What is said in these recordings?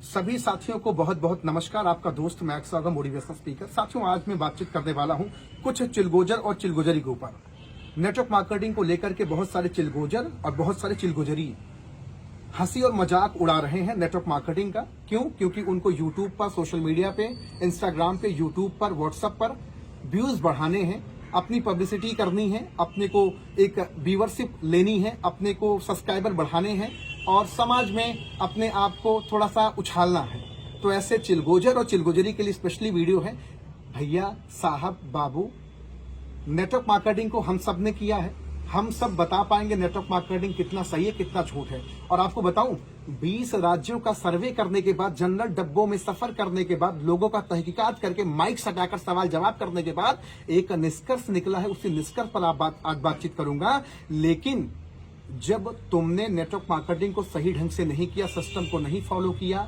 सभी साथियों को बहुत बहुत नमस्कार। आपका दोस्त मैक्स होगा, मोटिवेशनल स्पीकर। साथियों, आज मैं बातचीत करने वाला हूं कुछ चिलगोजर और चिलगोजरी के ऊपर। नेटवर्क मार्केटिंग को लेकर के बहुत सारे चिलगोजर और बहुत सारे चिलगोजरी हंसी और मजाक उड़ा रहे हैं नेटवर्क मार्केटिंग का। क्यों? क्योंकि उनको यूट्यूब पर, सोशल मीडिया पे, इंस्टाग्राम पे, यूट्यूब पर, व्हाट्सएप पर व्यूज बढ़ाने हैं, अपनी पब्लिसिटी करनी है, अपने को एक व्यूअरशिप लेनी है, अपने को सब्सक्राइबर बढ़ाने हैं और समाज में अपने आप को थोड़ा सा उछालना है। तो ऐसे चिलगोजर और चिलगोजरी के लिए स्पेशली वीडियो है। भैया, साहब, बाबू, नेटवर्क मार्केटिंग को हम सब ने किया है। हम सब बता पाएंगे नेटवर्क मार्केटिंग कितना सही है, कितना झूठ है। और आपको बताऊं, 20 राज्यों का सर्वे करने के बाद, जनरल डब्बों में सफर करने के बाद, लोगों का तहकीकात करके, माइक सटाकर सवाल जवाब करने के बाद एक निष्कर्ष निकला है। उसी निष्कर्ष पर आज बातचीत करूंगा। लेकिन जब तुमने नेटवर्क मार्केटिंग को सही ढंग से नहीं किया, सिस्टम को नहीं फॉलो किया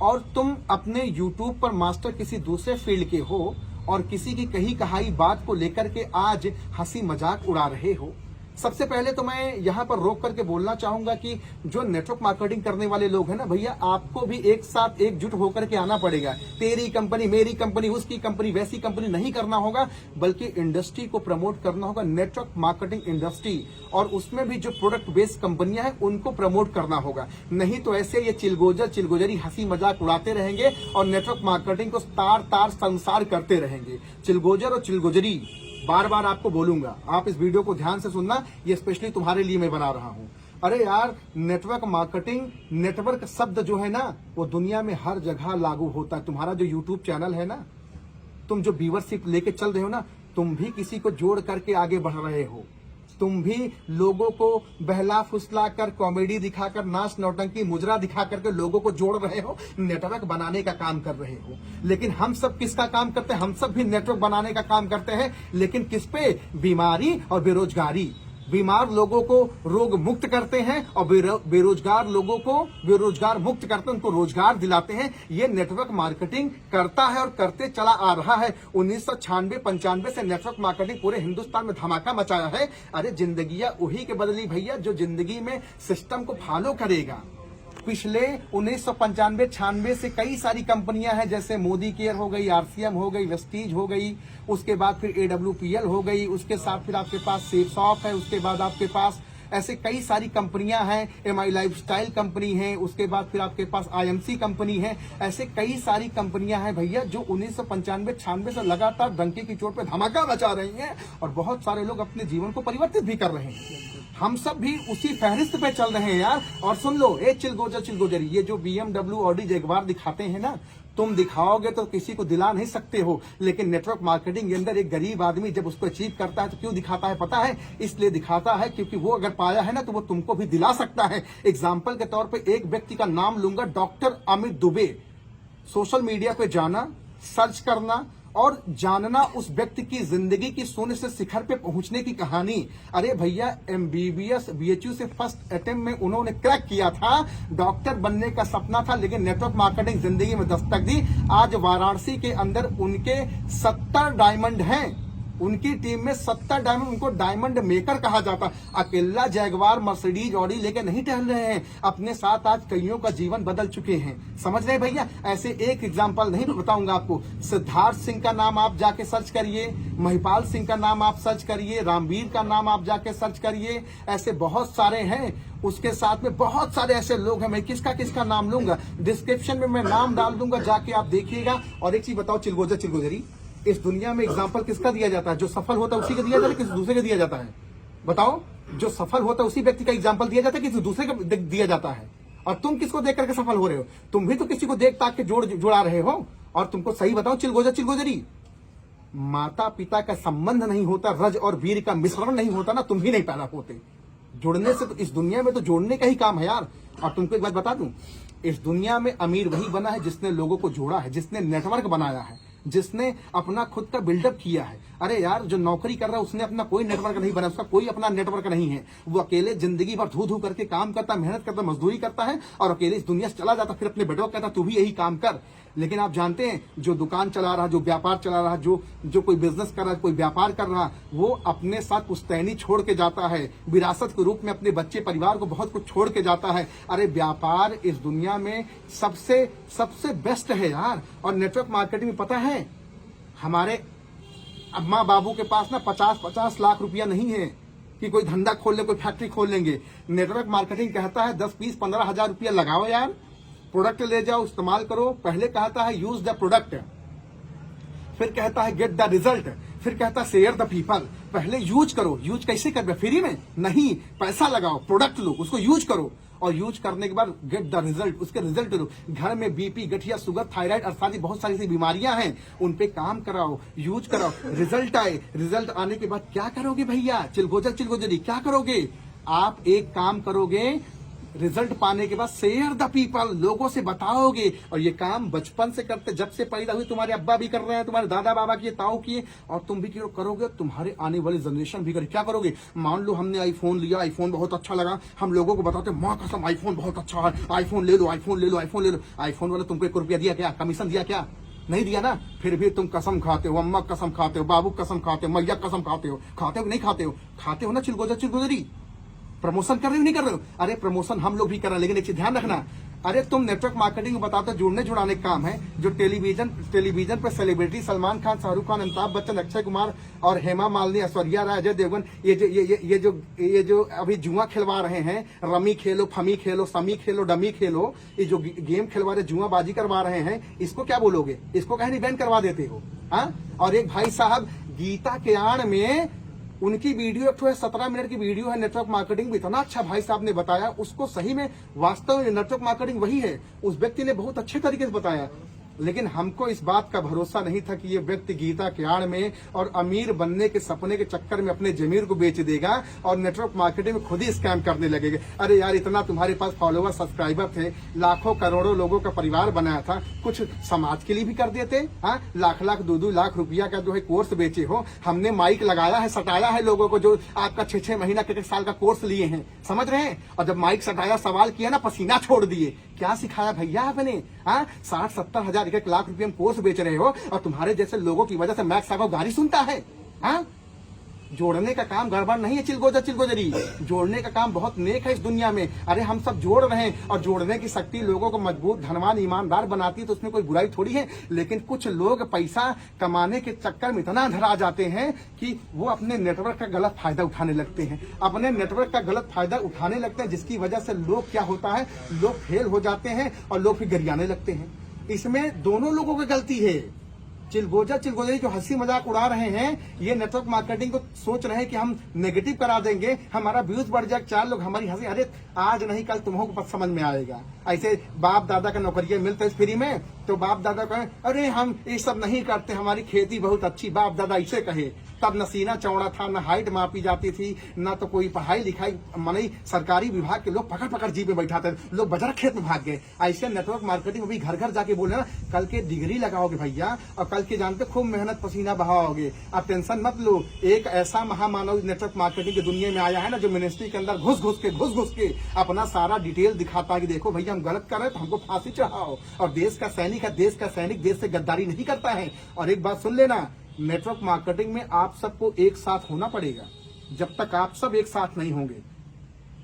और तुम अपने यूट्यूब पर मास्टर किसी दूसरे फील्ड के हो और किसी की कही कहाई बात को लेकर के आज हंसी मजाक उड़ा रहे हो, सबसे पहले तो मैं यहां पर रोक करके बोलना चाहूंगा कि जो नेटवर्क मार्केटिंग करने वाले लोग हैं ना भैया, आपको भी एक साथ एकजुट होकर के आना पड़ेगा। तेरी कंपनी, मेरी कंपनी, उसकी कंपनी, वैसी कंपनी नहीं करना होगा, बल्कि इंडस्ट्री को प्रमोट करना होगा, नेटवर्क मार्केटिंग इंडस्ट्री, और उसमें भी जो प्रोडक्ट बेस्ड कंपनियां हैं उनको प्रमोट करना होगा। नहीं तो ऐसे ये चिलगोजर चिलगोजरी हंसी मजाक उड़ाते रहेंगे और नेटवर्क मार्केटिंग को तार तार संसार करते रहेंगे। चिलगोजर और चिलगोजरी बार बार आपको बोलूंगा, आप इस वीडियो को ध्यान से सुनना, ये स्पेशली तुम्हारे लिए मैं बना रहा हूं। अरे यार, नेटवर्क मार्केटिंग, नेटवर्क शब्द जो है ना, वो दुनिया में हर जगह लागू होता है। तुम्हारा जो यूट्यूब चैनल है ना, तुम जो व्यूअरशिप लेके चल रहे हो ना, तुम भी किसी को जोड़ करके आगे बढ़ रहे हो। तुम भी लोगों को बहला फुसला कर, कॉमेडी दिखाकर, नाच नौटंकी मुजरा दिखा करके लोगों को जोड़ रहे हो, नेटवर्क बनाने का काम कर रहे हो। लेकिन हम सब किसका काम करते हैं? हम सब भी नेटवर्क बनाने का काम करते हैं, लेकिन किस पे? बीमारी और बेरोजगारी। बीमार लोगों को रोग मुक्त करते हैं और बेरोजगार लोगों को बेरोजगार मुक्त करते हैं, उनको रोजगार दिलाते हैं। ये नेटवर्क मार्केटिंग करता है और करते चला आ रहा है। 1996-95 से नेटवर्क मार्केटिंग पूरे हिंदुस्तान में धमाका मचाया है। अरे जिंदगियां उही के बदली भैया जो जिंदगी में सिस्टम को फॉलो करेगा। पिछले 1995-96 से कई सारी कंपनियां हैं, जैसे मोदी केयर हो गई, आरसीएम हो गई, वेस्टीज हो गई, उसके बाद फिर AWPL हो गई, उसके साथ फिर आपके पास सेफसॉफ्ट है, उसके बाद आपके पास ऐसे कई सारी कंपनियां हैं, MI लाइफस्टाइल कंपनी है, उसके बाद फिर आपके पास IMC कंपनी है। ऐसे कई सारी कंपनियां हैं भैया जो 1995-96 से लगातार डंके की चोट पे धमाका मचा रही हैं और बहुत सारे लोग अपने जीवन को परिवर्तित भी कर रहे हैं। हम सब भी उसी फहरिस्त पे चल रहे हैं यार। और सुन लो, ए चिलगोजर चिलगोजरी, ये जो BMW, ऑडी, जगुआर दिखाते हैं ना, तुम दिखाओगे तो किसी को दिला नहीं सकते हो। लेकिन नेटवर्क मार्केटिंग के अंदर एक गरीब आदमी जब उसको अचीव करता है तो क्यों दिखाता है पता है? इसलिए दिखाता है क्योंकि वो अगर पाया है ना तो वो तुमको भी दिला सकता है। एग्जाम्पल के तौर पे एक व्यक्ति का नाम लूंगा, doctor Amit Dubey. Social media पे जाना, सर्च करना और जानना उस व्यक्ति की जिंदगी की शून्य से शिखर पे पहुंचने की कहानी। अरे भैया, MBBS BHU से फर्स्ट अटेम्प्ट में उन्होंने क्रैक किया था। डॉक्टर बनने का सपना था, लेकिन नेटवर्क मार्केटिंग जिंदगी में दस्तक दी। आज वाराणसी के अंदर उनके 70 डायमंड हैं। उनकी टीम में 70 डायमंड, उनको डायमंड मेकर कहा जाता। अकेला जैगवार, मर्सिडीज, ऑडी लेके नहीं टहल रहे हैं, अपने साथ आज कईयों का जीवन बदल चुके हैं। समझ रहे भैया? ऐसे एक एग्जांपल नहीं बताऊंगा आपको। सिद्धार्थ सिंह का नाम आप जाके सर्च करिए, महिपाल सिंह का नाम आप सर्च करिए, रामवीर का नाम आप जाके सर्च करिए। ऐसे बहुत सारे हैं, उसके साथ में बहुत सारे ऐसे लोग हैं। मैं किसका किसका नाम लूंगा, डिस्क्रिप्शन में मैं नाम डाल दूंगा, जाके आप देखिएगा। और एक चीज बताओ, चिलगोजर चिलगोजरी, इस दुनिया में एग्जाम्पल किसका दिया जाता है? जो सफल होता है उसी का दिया जाता है, किसी दूसरे का दिया जाता है? बताओ, जो सफल होता है उसी व्यक्ति का एग्जाम्पल दिया जाता है, किसी दूसरे का दिया जाता है? और तुम किसको देख करके सफल हो रहे हो? तुम भी तो किसी को देख ताक के जुड़ा रहे हो। और तुमको सही बताओ, चिलगोजर चिलगोजरी, माता पिता का संबंध नहीं होता, रज और वीर का मिश्रण नहीं होता ना, तुम भी नहीं पैदा होते। जुड़ने से तो इस दुनिया में तो जोड़ने का ही काम है यार। और तुमको एक बात बता दूं, इस दुनिया में अमीर वही बना है जिसने लोगों को जोड़ा है, जिसने नेटवर्क बनाया है, जिसने अपना खुद का बिल्डअप किया है। अरे यार, जो नौकरी कर रहा है उसने अपना कोई नेटवर्क नहीं बना, उसका कोई अपना नेटवर्क नहीं है। वो अकेले जिंदगी भर धू धू करके काम करता, मेहनत करता, मजदूरी करता है और अकेले इस दुनिया से चला जाता। फिर अपने बेटों को कहता तू भी यही काम कर। लेकिन आप जानते हैं, जो दुकान चला रहा, जो व्यापार चला रहा, जो कोई बिजनेस कर रहा, कोई व्यापार कर रहा, वो अपने साथ पुश्तैनी छोड़ के जाता है, विरासत के रूप में अपने बच्चे परिवार को बहुत कुछ छोड़ के जाता है। अरे व्यापार इस दुनिया में सबसे बेस्ट है यार। और नेटवर्क मार्केटिंग में पता है, हमारे अम्मा बाबू के पास ना 50-50 लाख रुपया नहीं है कि कोई धंधा खोल ले, कोई फैक्ट्री खोल लेंगे। नेटवर्क मार्केटिंग कहता है 10, 20, 15 हजार रुपया लगाओ यार, प्रोडक्ट ले जाओ, इस्तेमाल करो। पहले कहता है यूज द प्रोडक्ट, फिर कहता है गेट द रिजल्ट, फिर कहता है शेयर द पीपल। पहले यूज करो। यूज कैसे कर, फ्री में नहीं, पैसा लगाओ, प्रोडक्ट लो, उसको यूज करो और यूज करने के बाद गेट द रिजल्ट, उसके रिजल्ट लो। घर में बीपी, गठिया, शुगर, थायराइड और सारी बहुत सारी बीमारियां हैं, उन पे काम कराओ, यूज कराओ, रिजल्ट आए। रिजल्ट आने के बाद क्या करोगे भैया, चिलगोजरी क्या करोगे? आप एक काम करोगे, रिजल्ट पाने के बाद शेयर द पीपल, लोगों से बताओगे। और ये काम बचपन से करते, जब से पैदा हुई तुम्हारे अब्बा भी कर रहे हैं, तुम्हारे दादा बाबा किए, ताऊ किए, और तुम भी करोगे, तुम्हारे आने वाली जनरेशन भी करे। क्या करोगे? मान लो हमने आईफोन लिया, आईफोन बहुत अच्छा लगा, हम लोगों को बताते माँ कसम आईफोन बहुत अच्छा है, आईफोन ले लो, आईफोन ले लो, आईफोन ले लो। आईफोन वाला तुमको 1 रुपया दिया क्या, कमीशन दिया क्या? नहीं दिया ना। फिर भी तुम कसम खाते हो, अम्मा कसम खाते हो, बाबू कसम खाते हो, मैया कसम खाते हो कि नहीं खाते हो? खाते हो ना चिलगोजरी। प्रमोशन कर रहे हो नहीं कर रहे हो? अरे प्रमोशन हम लोग भी कर रहे हैं, लेकिन एक चीज ध्यान रखना, अरे तुम नेटवर्क मार्केटिंग में बताते हो, जुड़ने जुड़ाने का काम है। जो टेलीविजन पर सेलिब्रिटी सलमान खान, शाहरुख खान, अमिताभ बच्चन, अक्षय कुमार और हेमा मालिनी, ऐश्वर्या राय, अजय देवगन, ये जो अभी जुआ खिलवा रहे हैं, रमी खेलो, फमी खेलो, समी खेलो, डमी खेलो, ये जो गेम खिलवा रहे, जुआबाजी करवा रहे हैं, इसको क्या बोलोगे? इसको कहीं नहीं बैन करवा देते हो? हाँ। और एक भाई साहब गीता के आड़ में उनकी वीडियो, एक 17 मिनट की वीडियो है, नेटवर्क मार्केटिंग भी इतना अच्छा भाई साहब ने बताया, उसको सही में वास्तव में नेटवर्क मार्केटिंग वही है। उस व्यक्ति ने बहुत अच्छे तरीके से बताया, लेकिन हमको इस बात का भरोसा नहीं था कि ये व्यक्ति गीता के आड़ में और अमीर बनने के सपने के चक्कर में अपने जमीर को बेच देगा और नेटवर्क मार्केटिंग में खुद ही स्कैम करने लगेगा। अरे यार, इतना तुम्हारे पास फॉलोवर, सब्सक्राइबर थे, लाखों करोड़ों लोगों का परिवार बनाया था, कुछ समाज के लिए भी कर देते। हाँ, लाख 2 लाख रुपया का जो है कोर्स बेचे हो, हमने माइक लगाया है, सटाया है लोगों को, जो आपका 6 महीना के 1 साल का कोर्स लिए हैं, समझ रहे हैं? और जब माइक सटाया, सवाल किया ना, पसीना छोड़ दिए। क्या सिखाया भैया आपने? हाँ, 60-70 हजार, 1 लाख रुपये में कोर्स बेच रहे हो और तुम्हारे जैसे लोगों की वजह से मैक्स साहब गाड़ी सुनता है। हाँ, जोड़ने का काम गड़बड़ नहीं है चिलगोजरी, जोड़ने का काम बहुत नेक है इस दुनिया में। अरे हम सब जोड़ रहे हैं और जोड़ने की शक्ति लोगों को मजबूत, धनवान, ईमानदार बनाती है, तो उसमें कोई बुराई थोड़ी है। लेकिन कुछ लोग पैसा कमाने के चक्कर में इतना धरा जाते हैं कि वो अपने नेटवर्क का गलत फायदा उठाने लगते हैं, अपने नेटवर्क का गलत फायदा उठाने लगते हैं, जिसकी वजह से लोग क्या होता है, लोग फेल हो जाते हैं और लोग फिर गरियाने लगते हैं। इसमें दोनों लोगों की गलती है। चिलगोजरी जो हंसी मजाक उड़ा रहे हैं, ये नेटवर्क मार्केटिंग को सोच रहे हैं कि हम नेगेटिव करा देंगे, हमारा व्यूज बढ़ जाए, 4 लोग हमारी हंसी, अरे आज नहीं कल तुम्हें समझ में आएगा। ऐसे बाप दादा का नौकरियां मिलते हैं फ्री में, तो बाप दादा कहें अरे हम ये सब नहीं करते, हमारी खेती बहुत अच्छी, बाप दादा ऐसे कहे। तब न सीना चौड़ा था, न हाइट मापी जाती थी, न तो कोई पढ़ाई लिखाई, मने सरकारी विभाग के लोग पकड़ पकड़ जीप में बैठाते थे, लोग बाजार खेत में भाग गए। ऐसे नेटवर्क मार्केटिंग में भी घर घर जाके बोले ना, कल के डिग्री लगाओगे भैया और कल के जानते खूब मेहनत पसीना बहाओगे। आप टेंशन मत लो, एक ऐसा महामानव नेटवर्क मार्केटिंग की दुनिया में आया है ना, जो मिनिस्ट्री के अंदर घुस घुस के अपना सारा डिटेल दिखाता है कि देखो भैया हम गलत कर रहे हैं तो हमको फांसी चढ़ाओ। और देश का सैनिक है, देश का सैनिक देश से गद्दारी नहीं करता है। और एक बात सुन लेना, नेटवर्क मार्केटिंग में आप सबको एक साथ होना पड़ेगा। जब तक आप सब एक साथ नहीं होंगे,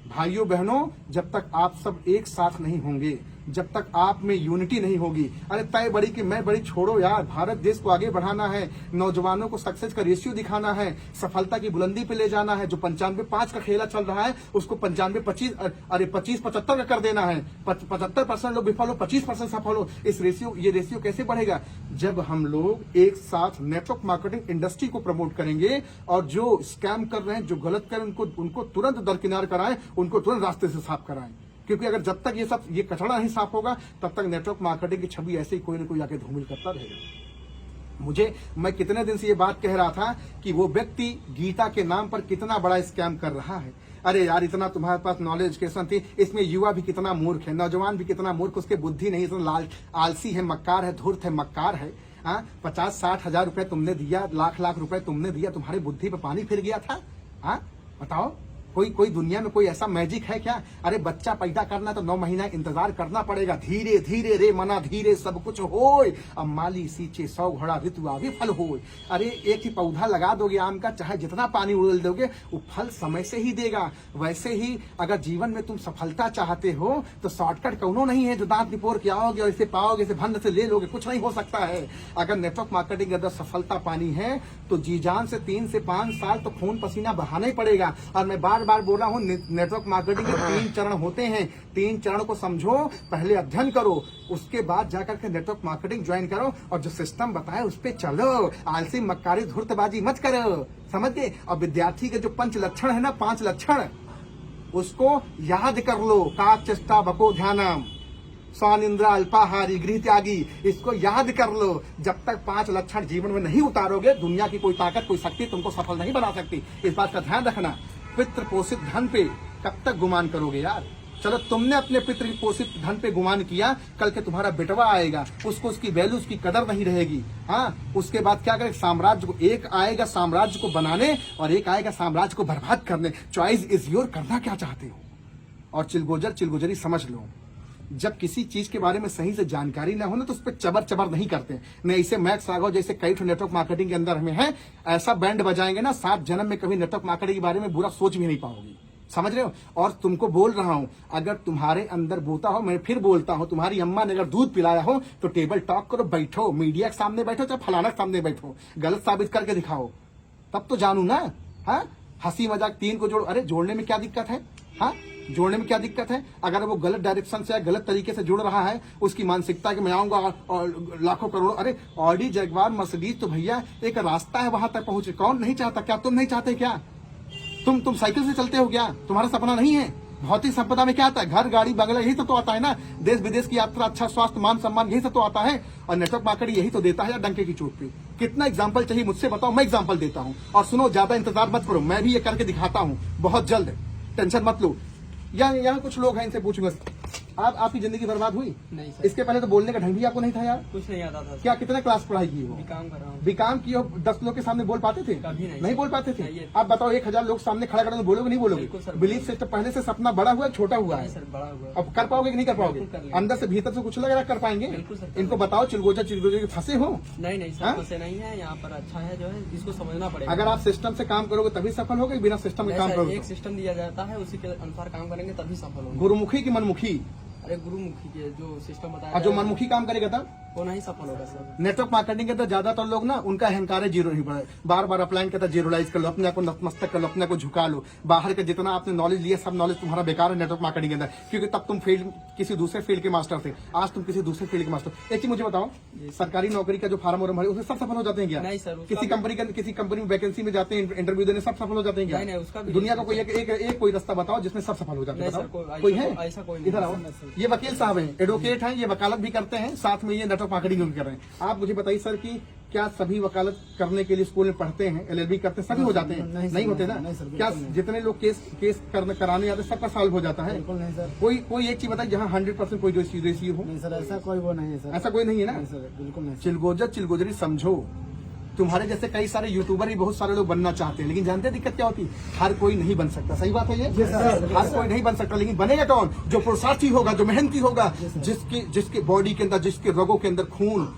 भाइयों बहनों, जब तक आप सब एक साथ नहीं होंगे, जब तक आप में यूनिटी नहीं होगी, अरे तय बड़ी कि मैं बड़ी छोड़ो यार, भारत देश को आगे बढ़ाना है, नौजवानों को सक्सेस का रेशियो दिखाना है, सफलता की बुलंदी पे ले जाना है। जो 95-5 का खेला चल रहा है उसको 25-25 का कर देना है। 75% लोग विफल हो, 25% सफल हो। ये रेशियो कैसे बढ़ेगा? जब हम लोग एक साथ नेटवर्क मार्केटिंग इंडस्ट्री को प्रमोट करेंगे और जो स्कैम कर रहे हैं, जो गलत कर रहे हैं, उनको तुरंत दरकिनार कराएं, उनको तुरंत रास्ते से साफ कराएं। क्योंकि अगर जब तक ये कचड़ा नहीं साफ होगा, तब तक नेटवर्क मार्केटिंग की छवि ऐसे ही कोई ना कोई आके धूमिल करता रहेगा। मैं कितने दिन से ये बात कह रहा था कि वो व्यक्ति गीता के नाम पर कितना बड़ा स्कैम कर रहा है। अरे यार, इतना तुम्हारे पास नॉलेज एजुकेशन थी, इसमें युवा भी कितना मूर्ख है, नौजवान भी कितना मूर्ख, उसके बुद्धि नहीं, इतना आलसी है, मक्कार है, धूर्त है, मक्कार है। हाँ 50-60 हजार रुपए तुमने दिया, लाख रुपए तुमने दिया, तुम्हारी बुद्धि पे पानी फिर गया था? हाँ बताओ, कोई दुनिया में कोई ऐसा मैजिक है क्या? अरे बच्चा पैदा करना तो 9 महीना इंतजार करना पड़ेगा। धीरे धीरे रे मना धीरे सब कुछ होय, अब माली सींचे 100 घड़ा ऋतु आवे फल होय। अरे एक ही पौधा लगा दोगे आम का, चाहे जितना पानी उड़ेल दोगे वो फल समय से ही देगा। वैसे ही अगर जीवन में तुम सफलता चाहते हो तो शॉर्टकट कौनो नहीं है जो दांत निपोर के आओगे और इसे पाओगे, इसे भंड से ले लोगे, कुछ नहीं हो सकता है। अगर नेटवर्क मार्केटिंग के अंदर सफलता पानी है तो जी जान से 3 से 5 साल तो खून पसीना बहाना ही पड़ेगा। और मैं बार बोल रहा हूँ, नेटवर्क मार्केटिंग के 3 चरण होते हैं। 3 चरण को समझो, पहले अध्ययन करो, उसके बाद जाकर के नेटवर्क मार्केटिंग ज्वाइन करो और जो सिस्टम बताए उस पे चलो। आलसी मक्कारी धूर्तबाजी मत करो, समझ गए? और विद्यार्थी के जो 5 लक्षण है ना, 5 लक्षण, उसको याद कर लो। काक चेष्टा बको ध्यानम, स्वानिंद्रा अल्पाहारी गृह त्यागी, इसको याद कर लो। जब तक 5 लक्षण जीवन में नहीं उतारोगे, दुनिया की कोई ताकत, कोई शक्ति तुमको सफल नहीं बना सकती। इस बात का ध्यान रखना। पितृ पोषित धन पे कब तक गुमान करोगे यार? चलो तुमने अपने पितृ पोषित धन पे गुमान किया, कल के तुम्हारा बेटवा आएगा, उसको उसकी वैल्यू, उसकी कदर नहीं रहेगी। हाँ उसके बाद क्या करें? साम्राज्य को, एक आएगा साम्राज्य को बनाने और एक आएगा साम्राज्य को बर्बाद करने। चॉइस इज योर, करना क्या चाहते हो? और चिलगोजरी समझ लो, जब किसी चीज के बारे में सही से जानकारी ना हो ना तो उस पर चबर नहीं करते। नहीं इसे मैक्स राघव जैसे कई नेटवर्क मार्केटिंग के अंदर हमें है, ऐसा बैंड बजाएंगे ना 7 जन्म में कभी नेटवर्क मार्केटिंग के बारे में बुरा सोच भी नहीं पाओगी। समझ रहे हो? और तुमको बोल रहा हूं, अगर तुम्हारे अंदर बोता हो, मैं फिर बोलता हूं, तुम्हारी अम्मा ने अगर दूध पिलाया हो तो टेबल टॉक करो, बैठो, मीडिया के सामने बैठो, चाहे फलाना के सामने बैठो, गलत साबित करके दिखाओ, तब तो जानू ना। हाँ हंसी मजाक 3 को जोड़ो, अरे जोड़ने में क्या दिक्कत है? हाँ जोड़ने में क्या दिक्कत है? अगर वो गलत डायरेक्शन से या गलत तरीके से जुड़ रहा है, उसकी मानसिकता कि मैं आऊंगा और लाखों करोड़ों, अरे ऑडी जगवार मर्सिडीज तो भैया एक रास्ता है वहां तक पहुंचे। कौन नहीं चाहता? क्या तुम नहीं चाहते क्या? तुम साइकिल से चलते हो क्या? तुम्हारा सपना नहीं है? भौतिक संपदा में क्या आता है? घर, गाड़ी, बंगला, यही सब तो आता है ना। देश विदेश की यात्रा, अच्छा स्वास्थ्य, मान सम्मान, यही सब तो आता है। और नेटवर्क मार्केटिंग यही तो देता है यार, डंके की चोट पे। कितना एग्जाम्पल चाहिए मुझसे बताओ, मैं एग्जाम्पल देता हूँ। और सुनो, ज्यादा इंतजार मत करो, मैं भी ये करके दिखाता हूँ बहुत जल्द, टेंशन मत लो। यहाँ कुछ लोग हैं, इनसे पूछूंगा, आपकी जिंदगी बर्बाद हुई? नहीं सर। इसके पहले तो बोलने का ढंग भी आपको नहीं था यार? कुछ नहीं आता था। क्या कितने क्लास पढ़ाई की हो? बीकॉम कर रहा हूँ। बीकॉम की हो? 10 लोग के सामने बोल पाते थे? कभी नहीं बोल पाते थे। नहीं। आप बताओ 1000 लोग सामने खड़ा करोगे, बोलोगे नहीं बोलोगे? बिल्कुल सर। बिलीफ सिस्टम पहले से सपना बड़ा हुआ है, छोटा हुआ है? सर बड़ा हुआ। अब कर पाओगे कि नहीं कर पाओगे? बिल्कुल कर लेंगे। अंदर से भीतर से कुछ लग रहा कर पाएंगे? बिल्कुल सर। इनको बताओ चिलगोजा फंसे हो? नहीं सर, फंसे नहीं है, यहाँ पर अच्छा है जो है, इसको समझना पड़ेगा। अगर आप सिस्टम से काम करोगे तभी सफल होगे, बिना सिस्टम के काम करोगे? एक सिस्टम दिया जाता है, उसी के अनुसार काम करेंगे तभी सफल होंगे। गुरुमुखी की मनमुखी? अरे गुरुमुखी के जो सिस्टम बताया, और जो मनमुखी काम करेगा तब वो नहीं सफल होगा सर। नेटवर्क मार्केटिंग के अंदर ज्यादातर लोग ना, उनका अहंकार है जीरो नहीं पड़े, बार अपलाइन करता, जीरोलाइज कर लो, अपने आप को नतमस्तक कर लो, अपने को झुका लो। बाहर के जितना आपने नॉलेज लिया सब नॉलेज तुम्हारा बेकार है नेटवर्क मार्केटिंग के अंदर, क्योंकि तब तुम फील्ड किसी दूसरे फील्ड के मास्टर थे, आज तुम किसी दूसरे फील्ड के मास्टर। एक चीज मुझे बताओ, सरकारी नौकरी का जो फार्म और भरे उसमें सब सफल हो जाते हैं क्या? नहीं सर। किसी कंपनी में वैकेंसी में जाते हैं, इंटरव्यू देने, सब सफल हो जाते हैं क्या? नहीं, उसका दुनिया का कोई एक कोई रास्ता बताओ जिसमें सब सफल हो जाते हैं? बताओ कोई है? ऐसा कोई इधर आओ, ये वकील साहब हैं, एडवोकेट हैं, ये वकालत भी करते हैं, साथ में ये नेटवर्क मार्केटिंग भी कर रहे हैं। आप मुझे बताइए सर कि क्या सभी वकालत करने के लिए स्कूल में पढ़ते हैं, LLB करते हैं, सभी हो जाते हैं? नहीं होते ना? क्या जितने लोग केस कराने आते सबका सॉल्व हो जाता है? बिल्कुल नहीं सर। कोई एक चीज बताइए जहाँ 100% कोई रेशियो हो? नहीं सर, ऐसा कोई वो नहीं है सर। ऐसा कोई नहीं है ना? नहीं सर, बिल्कुल नहीं। चिलगोजरी समझो, तुम्हारे जैसे कई सारे यूट्यूबर भी बहुत सारे लोग बनना चाहते हैं, लेकिन जानते हैं दिक्कत क्या होती है? हर कोई नहीं बन सकता। सही बात है ये? हर कोई नहीं बन सकता, लेकिन बनेगा कौन? जो पुरुषार्थी होगा, जो मेहनती होगा, जिसके बॉडी के अंदर, जिसके रगों के अंदर खून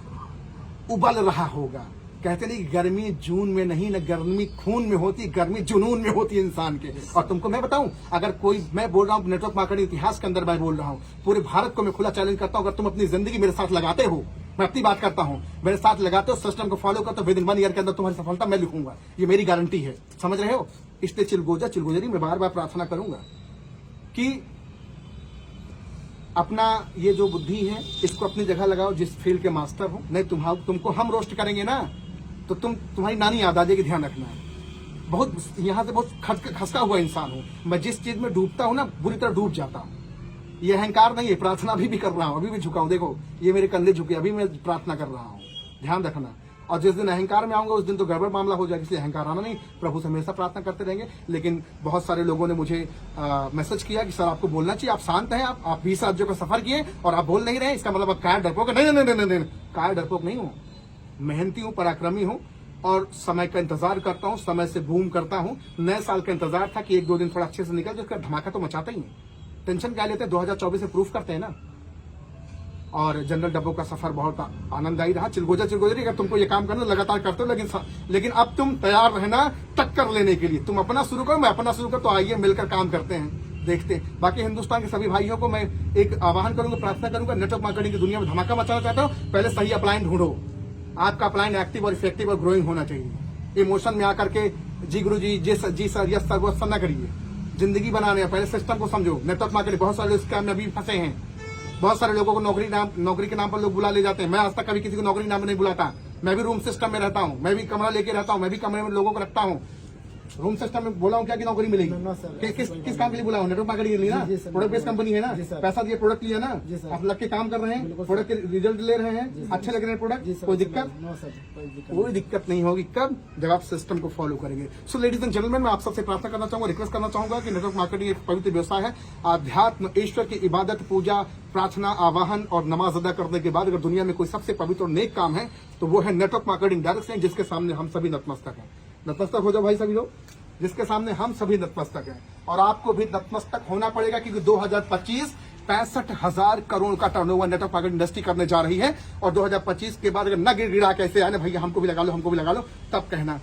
उबल रहा होगा। कहते नहीं गर्मी जून में नहीं, न गर्मी खून में होती, गर्मी जुनून में होती है इंसान के। और तुमको मैं बताऊं, अगर कोई, मैं बोल रहा हूं नेटवर्क मार्केटिंग इतिहास के अंदर मैं बोल रहा हूं, पूरे भारत को मैं खुला चैलेंज करता हूं, अगर तुम अपनी जिंदगी मेरे साथ लगाते हो, मैं अपनी बात करता हूं, मेरे साथ लगाते हो, सिस्टम को फॉलो करते हो, विद इन 1 ईयर के अंदर तुम्हारी सफलता मैं लिखूंगा, ये मेरी गारंटी है। समझ रहे हो? इसलिए चिलगोजरी में बार प्रार्थना करूंगा कि अपना ये जो बुद्धि है इसको अपनी जगह लगाओ, जिस फील्ड के मास्टर हो। नहीं तुमको हम रोस्ट करेंगे ना तो तुम्हारी नानी याद आ जाएगी, ध्यान रखना है। बहुत यहाँ से बहुत खसका हुआ इंसान हूँ मैं, जिस चीज में डूबता हूँ ना बुरी तरह डूब जाता हूँ। ये अहंकार नहीं है, प्रार्थना अभी भी कर रहा हूँ, अभी भी झुका हूँ, देखो ये मेरे कंधे झुके, अभी मैं प्रार्थना कर रहा हूँ, ध्यान रखना। और जिस दिन अहंकार में आऊंगा उस दिन तो गड़बड़ मामला हो जाएगा, इसलिए अहंकार आना नहीं। प्रभु से हमेशा प्रार्थना करते रहेंगे। लेकिन बहुत सारे लोगों ने मुझे मैसेज किया कि सर आपको बोलना चाहिए, आप शांत हैं, आप 20 राज्यों का सफर किए और आप बोल नहीं रहे, इसका मतलब आप काय डरपोक? नहीं, काय डरपोक नहीं हूँ। मेहनती हूँ, पराक्रमी हूँ और समय का इंतजार करता हूँ, समय से बूम करता हूँ। नए साल का इंतजार था कि एक दो दिन थोड़ा अच्छे से निकल जाए, उसका धमाका तो मचाता ही है। टेंशन क्या लेते हैं, 2024 से प्रूफ करते हैं ना। और जनरल डब्बों का सफर बहुत आनंददायी रहा। चिलगोजरी अगर तुमको ये काम करना लगातार करते हो, लेकिन अब तुम तैयार रहना टक्कर लेने के लिए। तुम अपना शुरू करो, मैं अपना शुरू करो, तो आइए मिलकर काम करते हैं, देखते हैं। बाकी हिंदुस्तान के सभी भाइयों को मैं एक आह्वान करूंगा, प्रार्थना करूंगा, नेटवर्क मार्केटिंग की दुनिया में धमाका मचाना चाहता हूं, पहले सही अपलाइन ढूंढो। आपका अपलाइन एक्टिव और इफेक्टिव और ग्रोइंग होना चाहिए। इमोशन में आकर के जी गुरु जी, जी सर, यस सर, वो सब ना करिए। जिंदगी बनाने पहले सिस्टम को समझो। नेटवर्क मार्केटिंग बहुत सारे स्कैम में अभी फंसे हैं। बहुत सारे लोगों को नौकरी के नाम पर लोग बुला ले जाते हैं। मैं आज तक कभी किसी को नौकरी नाम नहीं बुलाता। मैं भी रूम सिस्टम में रहता हूँ, मैं भी कमरा लेके रहता हूँ, मैं भी कमरे में लोगों को रखता हूँ। रूम सिस्टम में बोला हूँ क्या कि नौकरी मिलेगी? No sir. किस काम के लिए बुला हूँ? नेटवर्क मार्केटिंग के लिए ना। जी सर, प्रोडक्ट बेस्ड कंपनी है ना, जी सर। पैसा दिए प्रोडक्ट लिया ना, जी सर। आप लग के काम कर रहे हैं, बिल्कुल प्रोडक्ट के रिजल्ट ले रहे हैं, अच्छे लग रहे हैं प्रोडक्ट, कोई दिक्कत? नो सर, कोई दिक्कत नहीं होगी। कब? जब आप सिस्टम को फॉलो करेंगे। सो लेडीज एंड जेंटलमैन, मैं आप सबसे प्रार्थना करना चाहूंगा, रिक्वेस्ट करना चाहूंगा कि नेटवर्क मार्केटिंग एक पवित्र व्यवसाय है। आध्यात्म, ईश्वर की इबादत, पूजा, प्रार्थना, आवाहन और नमाज अदा करने के बाद अगर दुनिया में कोई सबसे पवित्र और नेक काम है तो वो है नेटवर्क मार्केटिंग डायरेक्ट, जिसके सामने हम सभी नतमस्तक हैं। नतमस्तक हो जाओ भाई सभी लोग, जिसके सामने हम सभी नतमस्तक हैं। और आपको भी नतमस्तक होना पड़ेगा, क्योंकि 2025 65,000 करोड़ का टर्नओवर नेटवर्क मार्केटिंग इंडस्ट्री करने जा रही है। और 2025 के बाद अगर न गिड़ा कैसे आए ना भैया, हमको भी लगा लो, तब कहना।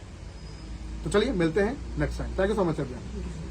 तो चलिए मिलते हैं next time. Thank you so much everyone.